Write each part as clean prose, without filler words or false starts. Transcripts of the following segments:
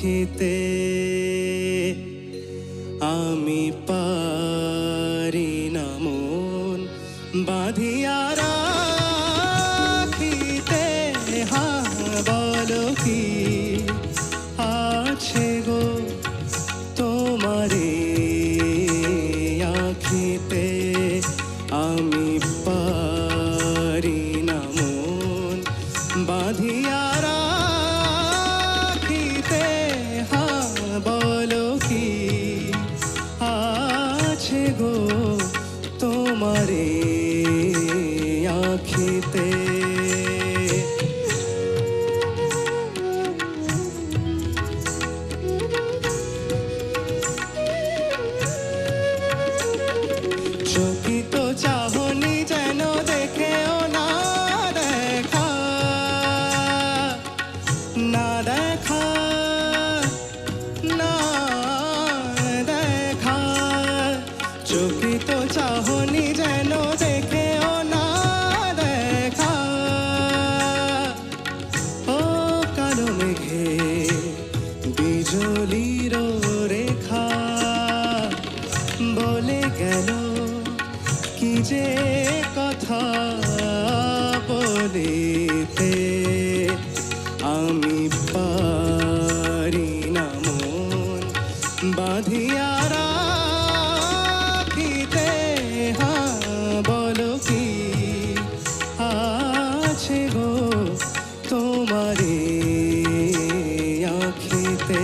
আখিতে আমি পারি না মন বাঁধিয়া রাখিতে। হা বলো কি আছে গো তোমারে আখিতে, আমি পারি না মন বাঁধিয়া রাখিতে। হা বলো কি আছে গো তোমারে আখিতে। চকিত চাহনি যেন দেখেও না দেখা, না দেখা, না দেখা। চকিত চাহনি যেন দেখেও না দেখা। ও কালো মেঘে বিজলির রেখা বলে গেল কি যে কথা বলিতে। আমি পারি না মন বাঁধিয়া রাখিতে। হা বলো কি আছে গো তোমারে আখিতে।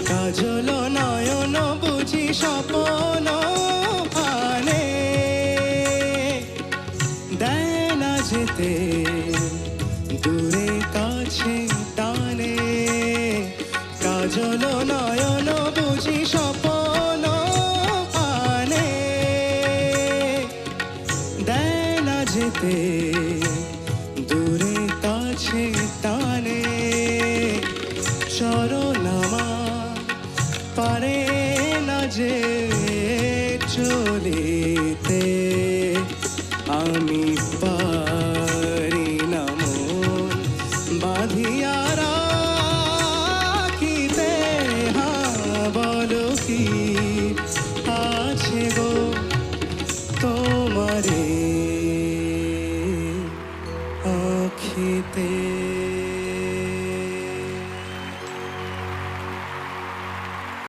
কাজল নয়ন বুঝি স্বপন পানে, দেয় না যেতে দূরে কাছে টানে। কাজল নয়ন বুঝি স্বপন পানে, দেয় না যেতে দূরে কাছে টানে। চরণ আমার পারে না যে চলিতে, আমি পারি না মন বাঁধিয়া রাখিতে। হা বলো কি আছে গো তোমারে আখিতে।